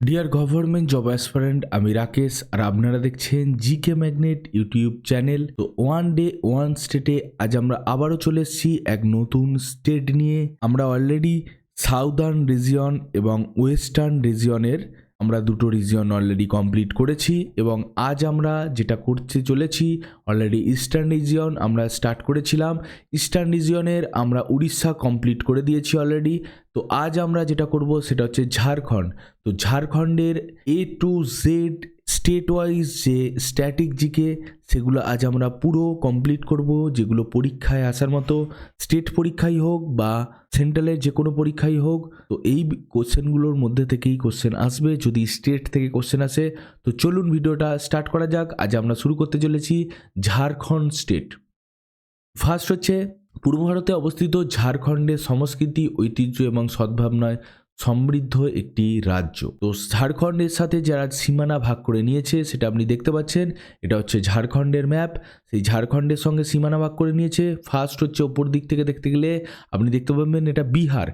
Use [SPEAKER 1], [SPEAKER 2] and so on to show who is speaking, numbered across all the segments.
[SPEAKER 1] Deer government job aspirant, আমি রাকেশ আর আপনারা দেখছেন জিকে ম্যাগনেট ইউটিউব চ্যানেল। তো ওয়ান ডে ওয়ান স্টেটে আজ আমরা আবারও চলে এসেছি এক নতুন স্টেট নিয়ে। আমরা অলরেডি সাউদার্ন রিজিয়ন এবং ওয়েস্টার্ন রিজিয়নের আমরা দুটো রিজিয়ন অলরেডি কমপ্লিট করেছি এবং আজ আমরা যেটা করতে চলেছি অলরেডি ইস্টার্ন রিজিয়ন আমরা স্টার্ট করেছিলাম। ইস্টার্ন রিজিয়নের আমরা উড়িষ্যা কমপ্লিট করে দিয়েছি অলরেডি। তো আজ আমরা যেটা করব সেটা হচ্ছে ঝাড়খণ্ড। তো ঝাড়খণ্ডের A to Z state wise যে স্ট্যাটিক জিকে সেগুলো আজ আমরা পুরো কমপ্লিট করব, যেগুলো পরীক্ষায় আসার মতো, স্টেট পরীক্ষাই হোক বা সেন্ট্রালের যে কোনো পরীক্ষাই হোক। তো এই কোশ্চেনগুলোর মধ্যে থেকেই কোশ্চেন আসবে যদি স্টেট থেকে কোশ্চেন আসে। তো চলুন ভিডিওটা স্টার্ট করা যাক। আজ আমরা শুরু করতে চলেছি ঝাড়খণ্ড স্টেট। ফার্স্ট হচ্ছে পূর্ব ভারতে অবস্থিত ঝাড়খণ্ডের সংস্কৃতি, ঐতিহ্য এবং সদ্ভাবনায় সমৃদ্ধ একটি রাজ্য। তো ঝাড়খণ্ডের সাথে যারা সীমানা ভাগ করে নিয়েছে সেটা আপনি দেখতে পাচ্ছেন। এটা হচ্ছে ঝাড়খণ্ডের ম্যাপ। সেই ঝাড়খণ্ডের সঙ্গে সীমানা ভাগ করে নিয়েছে। ফার্স্ট হচ্ছে ওপর দিক থেকে দেখতে গেলে আপনি দেখতে পাবেন এটা বিহার।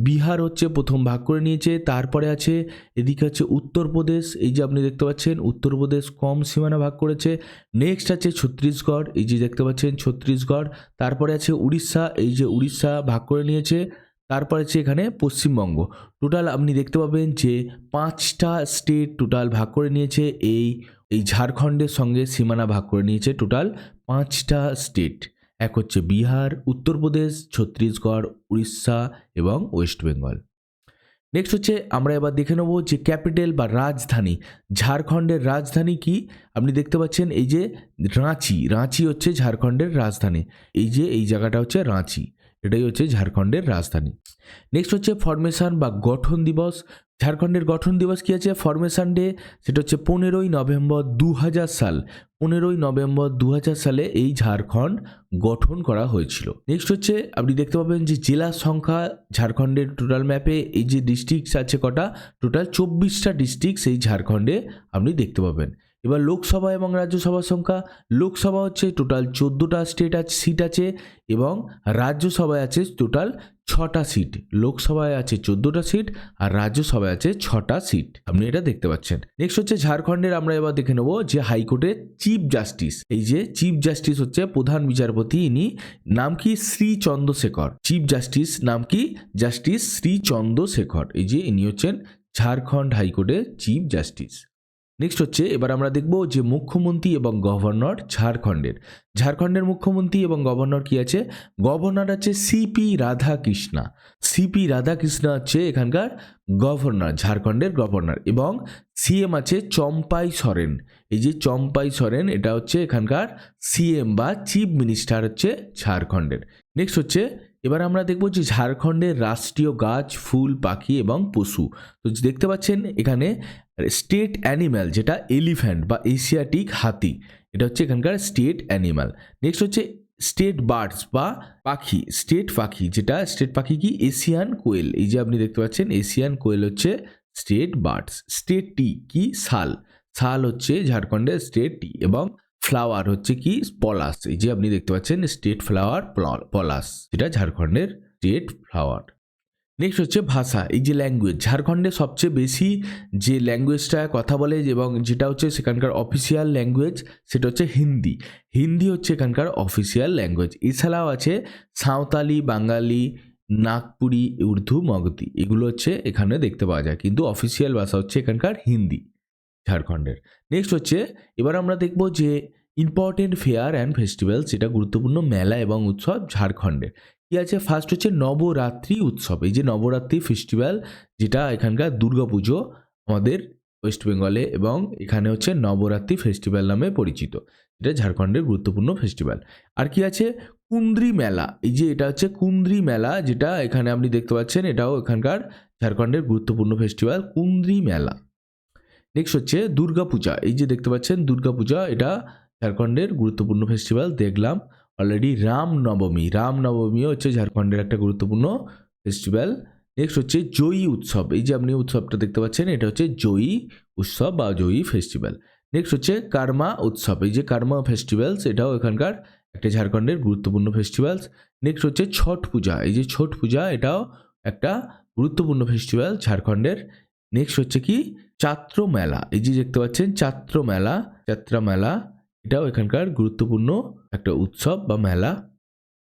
[SPEAKER 1] বিহার হচ্ছে প্রথম ভাগ করে নিয়েছে। তারপরে আছে এদিকে আছে উত্তরপ্রদেশ। এই যে আপনি দেখতে পাচ্ছেন উত্তরপ্রদেশ কম সীমানা ভাগ করেছে। নেক্সট আছে ছত্তিশগড়, এই যে দেখতে পাচ্ছেন ছত্তিশগড়। তারপরে আছে উড়িষ্যা, এই যে উড়িষ্যা ভাগ করে নিয়েছে। তারপর আছে এখানে পশ্চিমবঙ্গ। টোটাল আপনি দেখতে পাবেন যে 5টা স্টেট টোটাল ভাগ করে নিয়েছে। এই ঝাড়খণ্ডের সঙ্গে সীমানা ভাগ করে নিয়েছে টোটাল 5টা স্টেট। এক হচ্ছে বিহার, উত্তরপ্রদেশ, ছত্তিশগড়, উড়িষ্যা এবং ওয়েস্ট বেঙ্গল। নেক্সট হচ্ছে আমরা এবার দেখে নেব যে ক্যাপিটাল বা রাজধানী। ঝাড়খণ্ডের রাজধানী কি আপনি দেখতে পাচ্ছেন, এই যে রাঁচি। রাঁচি হচ্ছে ঝাড়খণ্ডের রাজধানী। এই যে এই জায়গাটা হচ্ছে রাঁচি, এটাই হচ্ছে ঝাড়খণ্ডের রাজধানী। নেক্সট হচ্ছে ফরমেশন বা গঠন দিবস। ঝাড়খণ্ডের গঠন দিবস কী আছে, ফরমেশন ডে, সেটা হচ্ছে 15ই নভেম্বর 2000 সাল। 15ই নভেম্বর 2000 সালে এই ঝাড়খণ্ড গঠন করা হয়েছিল। নেক্সট হচ্ছে আপনি দেখতে পাবেন যে জেলার সংখ্যা ঝাড়খণ্ডের টোটাল ম্যাপে, এই যে ডিস্ট্রিক্টস আছে কটা, টোটাল 24টা ডিস্ট্রিক্টস এই ঝাড়খণ্ডে আপনি দেখতে পাবেন। এবার লোকসভা এবং রাজ্যসভার সংখ্যা। লোকসভা হচ্ছে টোটাল 14টা সিট আছে এবং রাজ্যসভায় আছে টোটাল 6টা সিট। লোকসভায় আছে 14টা সিট আর রাজ্যসভায় আছে 6টা সিট, আপনি এটা দেখতে পাচ্ছেন। নেক্সট হচ্ছে ঝাড়খণ্ডের আমরা এবার দেখে নেব যে হাইকোর্টের চিফ জাস্টিস। এই যে চিফ জাস্টিস হচ্ছে প্রধান বিচারপতি, ইনি নাম কি শ্রী চন্দ্রশেখর। চিফ জাস্টিস নাম কি, জাস্টিস শ্রী চন্দ্রশেখর। এই যে ইনি হচ্ছেন ঝাড়খণ্ড হাইকোর্টের চিফ জাস্টিস। নেক্সট হচ্ছে এবার আমরা দেখব যে মুখ্যমন্ত্রী এবং গভর্নর ঝাড়খণ্ডের। ঝাড়খণ্ডের মুখ্যমন্ত্রী এবং গভর্নর কি আছে, গভর্নর আছে সিপি রাধাকৃষ্ণা। সিপি রাধাকৃষ্ণা হচ্ছে এখানকার গভর্নর, ঝাড়খণ্ডের গভর্নর। এবং সিএম আছে চম্পাই সরেন। এই যে চম্পাই সরেন, এটা হচ্ছে এখানকার সিএম বা চিফ মিনিস্টার হচ্ছে ঝাড়খণ্ডের। নেক্সট হচ্ছে এবার আমরা দেখব যে ঝাড়খণ্ডের রাষ্ট্রীয় গাছ, ফুল, পাখি এবং পশু। তো দেখতে পাচ্ছেন এখানে স্টেট অ্যানিম্যাল যেটা এলিফ্যান্ট বা এশিয়াটিক হাতি, এটা হচ্ছে এখানকার স্টেট অ্যানিম্যাল। নেক্সট হচ্ছে স্টেট বার্ডস বা পাখি, স্টেট পাখি যেটা স্টেট পাখি কি, এশিয়ান কোয়েল। এই যে আপনি দেখতে পাচ্ছেন এশিয়ান কোয়েল হচ্ছে স্টেট বার্ডস। স্টেট টি কি, শাল। শাল হচ্ছে ঝাড়খণ্ডের স্টেট টি। এবং ফ্লাওয়ার হচ্ছে কি, পলাশ। এই যে আপনি দেখতে পাচ্ছেন স্টেট ফ্লাওয়ার পলাশ, যেটা ঝাড়খণ্ডের স্টেট ফ্লাওয়ার। নেক্সট হচ্ছে ভাষা, এই যে ল্যাঙ্গুয়েজ। ঝাড়খণ্ডে সবচেয়ে বেশি যে ল্যাঙ্গুয়েজটা কথা বলে এবং যেটা হচ্ছে সেখানকার অফিসিয়াল ল্যাঙ্গুয়েজ সেটা হচ্ছে হিন্দি। হিন্দি হচ্ছে এখানকার অফিসিয়াল ল্যাঙ্গুয়েজ। এছাড়াও আছে সাঁওতালি, বাঙালি, নাগপুরি, উর্দু, মগধি, এগুলো হচ্ছে এখানে দেখতে পাওয়া যায়, কিন্তু অফিসিয়াল ভাষা হচ্ছে এখানকার হিন্দি ঝাড়খণ্ডের। নেক্সট হচ্ছে এবার আমরা দেখব যে ইম্পর্টেন্ট ফেয়ার অ্যান্ড ফেস্টিভ্যালস, যেটা গুরুত্বপূর্ণ মেলা এবং উৎসব ঝাড়খণ্ডের কি আছে। ফার্স্ট হচ্ছে নবরাত্রি উৎসব। এই যে নবরাত্রি ফেস্টিভ্যাল, যেটা এখানকার দুর্গাপুজো আমাদের ওয়েস্ট বেঙ্গলে, এবং এখানে হচ্ছে নবরাত্রি ফেস্টিভ্যাল নামে পরিচিত, এটা ঝাড়খণ্ডের গুরুত্বপূর্ণ ফেস্টিভ্যাল। আর কি আছে, কুন্দ্রি মেলা। এই যে এটা হচ্ছে কুন্দ্রি মেলা, যেটা এখানে আপনি দেখতে পাচ্ছেন, এটাও এখানকার ঝাড়খণ্ডের গুরুত্বপূর্ণ ফেস্টিভ্যাল, কুন্দ্রি মেলা। নেক্সট হচ্ছে দুর্গাপূজা। এই যে দেখতে পাচ্ছেন দুর্গাপূজা, এটা ঝাড়খণ্ডের গুরুত্বপূর্ণ ফেস্টিভ্যাল দেখলাম অলরেডি। রামনবমীও হচ্ছে ঝাড়খণ্ডের একটা গুরুত্বপূর্ণ ফেস্টিভ্যাল। নেক্সট হচ্ছে জয়ী উৎসব। এই যে আপনি উৎসবটা দেখতে পাচ্ছেন, এটা হচ্ছে জয়ী উৎসব বা জয়ী ফেস্টিভ্যাল। নেক্সট হচ্ছে কার্মা উৎসব। এই যে কার্মা ফেস্টিভ্যালস, এটাও এখানকার একটা ঝাড়খণ্ডের গুরুত্বপূর্ণ ফেস্টিভ্যালস। নেক্সট হচ্ছে ছট পূজা। এই যে ছট পূজা, এটাও একটা গুরুত্বপূর্ণ ফেস্টিভ্যাল ঝাড়খণ্ডের। নেক্সট হচ্ছে কি চাত্র মেলা, এই যে দেখতে পাচ্ছেন যাত্রা মেলা, এটাও এখানকার গুরুত্বপূর্ণ একটা উৎসব বা মেলা।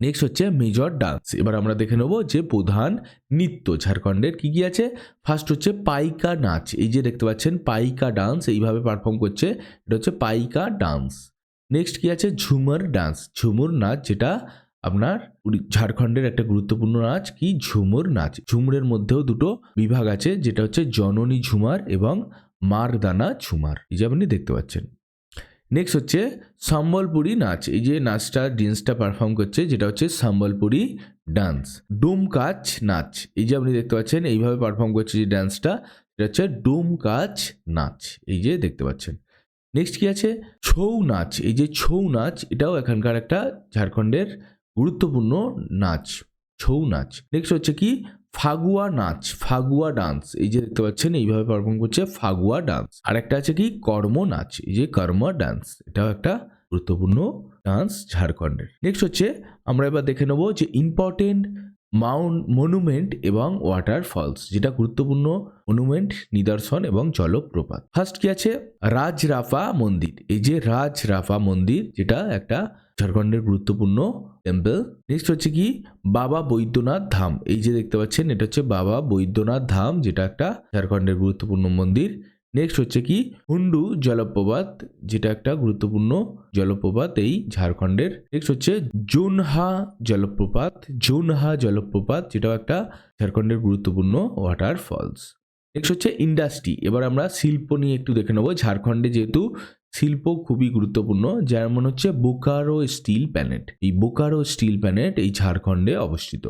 [SPEAKER 1] নেক্সট হচ্ছে মেজর ডান্স। এবার আমরা দেখে নেব যে প্রধান নৃত্য ঝাড়খণ্ডের কি কি আছে। ফার্স্ট হচ্ছে পাইকা নাচ, এই যে দেখতে পাচ্ছেন পাইকা ডান্স এইভাবে পারফর্ম করছে, এটা হচ্ছে পাইকা ডান্স। নেক্সট কি আছে ঝুমুর ডান্স, ঝুমুর নাচ, যেটা আপনার ঝাড়খণ্ডের একটা গুরুত্বপূর্ণ নাচ কি ঝুমুর নাচ। ঝুমুরের মধ্যেও দুটো বিভাগ আছে, যেটা হচ্ছে জননী ঝুমার এবং মারদানা ঝুমার, এই যে আপনি দেখতে পাচ্ছেন। নেক্সট হচ্ছে সম্বলপুরি নাচ, এই যে নাচটা ড্যান্সটা পারফর্ম করছে যেটা হচ্ছে সম্বলপুরি ডান্স। ডুমকাচ নাচ, এই যে আপনি দেখতে পাচ্ছেন এইভাবে পারফর্ম করছে যে ডান্সটা, এটা হচ্ছে ডুমকাচ নাচ, এই যে দেখতে পাচ্ছেন। নেক্সট কি আছে ছৌ নাচ, এই যে ছৌ নাচ এটাও এখানকার একটা ঝাড়খণ্ডের গুরুত্বপূর্ণ নাচ, ছৌ নাচ। নেক্সট হচ্ছে কি ফাগুয়া নাচ, ফাগুয়া ডান্স, এই যে দেখতে পাচ্ছেন এইভাবে পারফর্ম করছে ফাগুয়া ডান্স। আর একটা আছে কি কর্ম নাচ, এই যে কর্ম ডান্স, এটাও একটা গুরুত্বপূর্ণ ডান্স ঝাড়খণ্ডের। নেক্সট হচ্ছে আমরা এবার দেখে নেবো যে ইম্পর্টেন্ট মনুমেন্ট এবং ওয়াটারফলস, যেটা গুরুত্বপূর্ণ মনুমেন্ট নিদর্শন এবং জলপ্রপাত। ফার্স্ট কি আছে রাজরাফা মন্দির, এই যে রাজরাফা মন্দির যেটা একটা ঝাড়খণ্ডের গুরুত্বপূর্ণ টেম্পল। নেক্সট হচ্ছে কি বাবা বৈদ্যনাথ ধাম, এই যে দেখতে পাচ্ছেন এটা হচ্ছে বাবা বৈদ্যনাথ ধাম, যেটা একটা ঝাড়খণ্ডের গুরুত্বপূর্ণ মন্দির। নেক্সট হচ্ছে কি হুন্ডু জলপ্রপাত, যেটা একটা গুরুত্বপূর্ণ জলপ্রপাত এই ঝাড়খণ্ডের। নেক্সট হচ্ছে জোনহা জলপ্রপাত, যেটাও একটা ঝাড়খণ্ডের গুরুত্বপূর্ণ ওয়াটারফলস। নেক্সট হচ্ছে ইন্ডাস্ট্রি। এবার আমরা শিল্প নিয়ে একটু দেখে নেবো। ঝাড়খণ্ডে যেহেতু শিল্প খুবই গুরুত্বপূর্ণ, যেমন হচ্ছে বোকারো স্টিল প্ল্যান্ট, এই বোকারো স্টিল প্ল্যান্ট এই ঝাড়খণ্ডে অবস্থিত।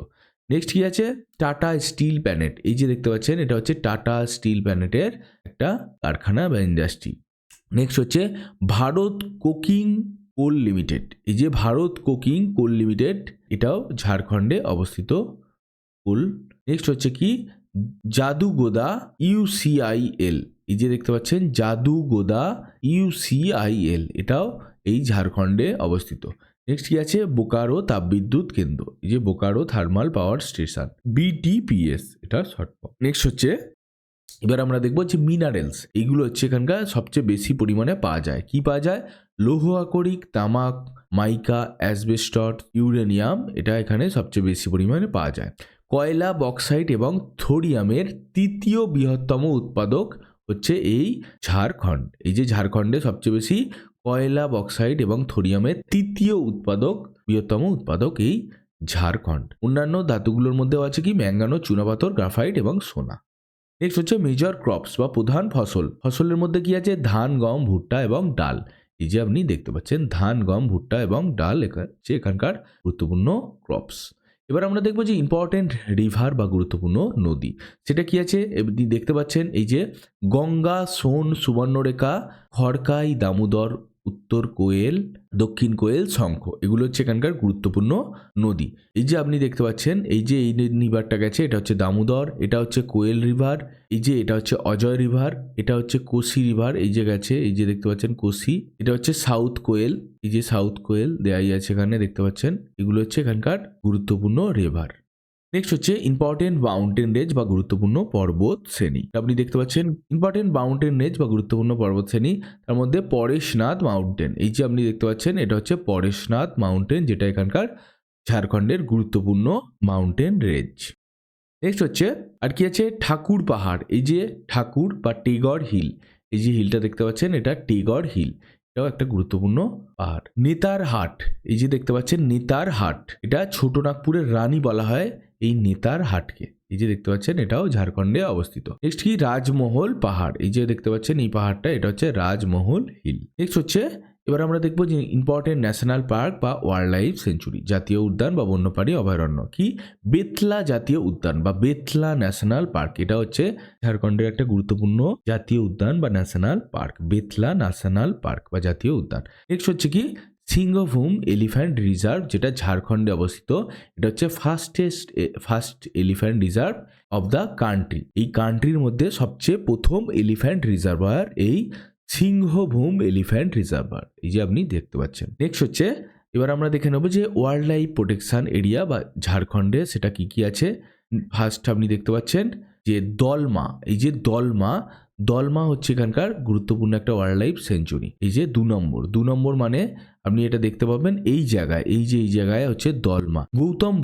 [SPEAKER 1] নেক্সট কি আছে টাটা স্টিল প্ল্যান্ট, এই যে দেখতে পাচ্ছেন এটা হচ্ছে টাটা স্টিল প্ল্যান্টের একটা কারখানা বা ইন্ডাস্ট্রি। নেক্সট হচ্ছে ভারত কোকিং কোল লিমিটেড, এই যে ভারত কোকিং কোল লিমিটেড এটাও ঝাড়খণ্ডে অবস্থিত কোল। নেক্সট হচ্ছে কি জাদুগোদা ইউসিআইএল, এই যে দেখতে পাচ্ছেন জাদুগোদা ইউসিআইএল, এটাও এই ঝাড়খণ্ডে অবস্থিত। নেক্সট কি আছে বোকারো তাপবিদ্যুৎ কেন্দ্র, এই যে Bokaro thermal power station, BTPS এটা শর্ট ফর্ম। নেক্সট হচ্ছে এবার আমরা দেখবো যে মিনারেলস, এইগুলো হচ্ছে এখানকার সবচেয়ে বেশি পরিমাণে পাওয়া যায়। কি পাওয়া যায় লৌহ আকরিক, তামাক, মাইকা, অ্যাসবেস্টস, ইউরেনিয়াম, এটা এখানে সবচেয়ে বেশি পরিমাণে পাওয়া যায়। কয়লা, বক্সাইট এবং থোরিয়ামের তৃতীয় বৃহত্তম উৎপাদক হচ্ছে এই ঝাড়খণ্ড, এই যে ঝাড়খণ্ডে সবচেয়ে বেশি কয়লা, বক্সাইট এবং থোরিয়ামের তৃতীয় বৃহত্তম উৎপাদক এই ঝাড়খণ্ড। অন্যান্য ধাতুগুলোর মধ্যেও আছে কি ম্যাঙ্গানো, চুনাপাথর, গ্রাফাইট এবং সোনা। নেক্সট হচ্ছে মেজর ক্রপস বা প্রধান ফসল, ফসলের মধ্যে কি আছে ধান, গম, ভুট্টা এবং ডাল, এই যে আপনি দেখতে পাচ্ছেন ধান, গম, ভুট্টা এবং ডাল হচ্ছে এখানকার গুরুত্বপূর্ণ ক্রপস। এবার আমরা দেখবো যে ইম্পর্টেন্ট রিভার বা গুরুত্বপূর্ণ নদী, সেটা কি আছে আপনি দেখতে পাচ্ছেন এই যে গঙ্গা, সোন, সুবর্ণরেখা, খড়কাই, দামোদর, উত্তর কোয়েল, দক্ষিণ কোয়েল, শঙ্খ, এগুলো হচ্ছে এখানকার গুরুত্বপূর্ণ নদী। এই যে আপনি দেখতে পাচ্ছেন এই যে এই রিভারটা গেছে এটা হচ্ছে দামোদর, এটা হচ্ছে কোয়েল রিভার, এই যে এটা হচ্ছে অজয় রিভার, এটা হচ্ছে কোসি রিভার, এই যে গেছে এই যে দেখতে পাচ্ছেন কোসি, এটা হচ্ছে সাউথ কোয়েল, এই যে সাউথ কোয়েল দেয়াই আছে এখানে দেখতে পাচ্ছেন, এগুলো হচ্ছে এখানকার গুরুত্বপূর্ণ রিভার। নেক্সট হচ্ছে ইম্পর্টেন্ট মাউন্টেন রেঞ্জ বা গুরুত্বপূর্ণ পর্বত শ্রেণী, আপনি দেখতে পাচ্ছেন ইম্পর্টেন্ট মাউন্টেন রেঞ্জ বা গুরুত্বপূর্ণ পর্বত শ্রেণী, তার মধ্যে পরেশনাথ মাউন্টেন, এই যে আপনি দেখতে পাচ্ছেন এটা হচ্ছে পরেশনাথ মাউন্টেন, যেটা এখানকার ঝাড়খণ্ডের গুরুত্বপূর্ণ মাউন্টেন রেঞ্জ। নেক্সট হচ্ছে আর কি আছে ঠাকুর পাহাড়, এই যে ঠাকুর বা টেগড় হিল, এই যে হিলটা দেখতে পাচ্ছেন এটা টেগড় হিল, এটাও একটা গুরুত্বপূর্ণ পাহাড়। নেতার হাট, এই যে দেখতে পাচ্ছেন নেতার হাট, এটা ছোট নাগপুরের রানী বলা হয় এই নেতার হাটকে, এই যে দেখতে পাচ্ছেন এটাও ঝাড়খণ্ডে অবস্থিত। নেক্সট কি রাজমহল পাহাড়, এই যে দেখতে পাচ্ছেন এই পাহাড়টা এটা হচ্ছে রাজমহল হিল। নেক্সট হচ্ছে এবার আমরা দেখবো যে ইম্পর্টেন্ট ন্যাশনাল পার্ক বা ওয়াইল্ড লাইফ সেঞ্চুরি, জাতীয় উদ্যান বা বন্যপ্রাণী অভয়ারণ্য, কি বেতলা জাতীয় উদ্যান বা বেতলা ন্যাশনাল পার্ক, এটা হচ্ছে ঝাড়খণ্ডের একটা গুরুত্বপূর্ণ জাতীয় উদ্যান বা national park, Betla national park বা জাতীয় উদ্যান। নেক্সট হচ্ছে কি সিংহভূম এলিফ্যান্ট রিজার্ভ, যেটা ঝাড়খণ্ডে অবস্থিত, এটা হচ্ছে first elephant reserve of the country, এই কান্ট্রির মধ্যে সবচেয়ে প্রথম এলিফ্যান্ট রিজার্ভার এই সিংহভূম এলিফ্যান্ট রিজার্ভার, এই যে আপনি দেখতে পাচ্ছেন। নেক্সট হচ্ছে এবার আমরা দেখে নেব যে ওয়াইল্ড লাইফ প্রোটেকশন এরিয়া বা ঝাড়খণ্ডে সেটা কি কি আছে। ফার্স্ট আপনি দেখতে পাচ্ছেন যে দলমা, এই যে দলমা হচ্ছে এখানকার গুরুত্বপূর্ণ একটা ওয়াইল্ড লাইফ সেঞ্চুরি। এই যে 2 নম্বর মানে আপনি এটা দেখতে পাবেন এই জায়গায়, এই জায়গায় হচ্ছে Dalma. Gautam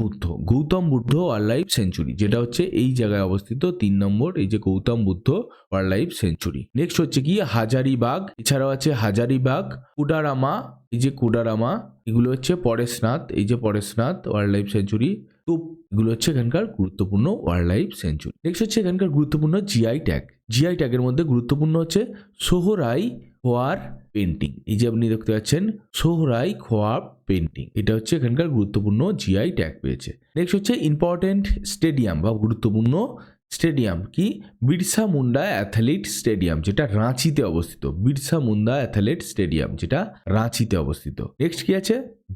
[SPEAKER 1] Buddha wild life sanctuary, যেটা হচ্ছে এই জায়গায় অবস্থিত 3 নম্বর, এই যে Gautam Buddha wild life sanctuary. Next হচ্ছে কি হাজারিবাগ, এছাড়াও আছে হাজারিবাগ, কুডারামা, এই যে কুডারামা, এগুলো হচ্ছে পরেশনাথ, এই যে পরেশনাথ ওয়াইল্ড লাইফ সেঞ্চুরি। তো এগুলো হচ্ছে এখানকার গুরুত্বপূর্ণ ওয়াইল্ড লাইফ সেঞ্চুরি। নেক্সট হচ্ছে এখানকার গুরুত্বপূর্ণ জিআই ট্যাগ। জিআই ট্যাগের মধ্যে গুরুত্বপূর্ণ হচ্ছে সোহরাই খোয়ার পেন্টিং, এই যে আপনি দেখতে পাচ্ছেন সোহরাই খোয়ার পেন্টিং, এটা হচ্ছে এখানকার গুরুত্বপূর্ণ জিআই ট্যাগ পেয়েছে। নেক্সট হচ্ছে ইম্পর্টেন্ট স্টেডিয়াম বা গুরুত্বপূর্ণ স্টেডিয়াম কি, বিরসা মুন্ডা অ্যাথলেট স্টেডিয়াম, যেটা রাঁচিতে অবস্থিত। বিরসা মুন্ডা অ্যাথলেট স্টেডিয়াম, যেটা রাঁচিতে অবস্থিত। নেক্সট কি আছে,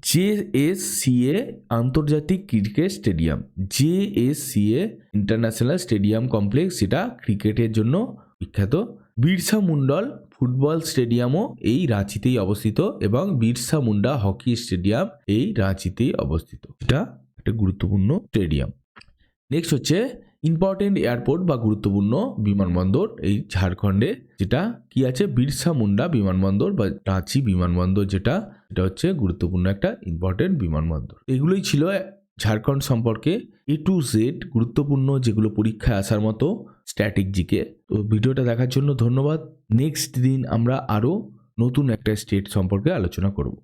[SPEAKER 1] জেএসসিএ আন্তর্জাতিক cricket stadium, JSCA international stadium complex, যেটা ক্রিকেটের জন্য বিখ্যাত। বিরসা মুন্ডল ফুটবল স্টেডিয়ামও এই রাঁচিতেই অবস্থিত এবং বিরসা মুন্ডা হকি স্টেডিয়াম এই রাঁচিতেই অবস্থিত, এটা একটা গুরুত্বপূর্ণ স্টেডিয়াম। নেক্সট হচ্ছে ইম্পর্টেন্ট এয়ারপোর্ট বা গুরুত্বপূর্ণ বিমানবন্দর এই ঝাড়খণ্ডে, যেটা কি আছে, বিরসা মুন্ডা বিমানবন্দর বা রাঁচি বিমানবন্দর, যেটা এটা হচ্ছে গুরুত্বপূর্ণ একটা ইম্পর্টেন্ট বিমানবন্দর। এগুলোই ছিল ঝাড়খণ্ড সম্পর্কে A to Z গুরুত্বপূর্ণ যেগুলো পরীক্ষায় আসার মতো স্ট্যাটিক জিকে। তো ভিডিওটা দেখার জন্য ধন্যবাদ। নেক্সট দিন আমরা আরও নতুন একটা স্টেট সম্পর্কে আলোচনা করব।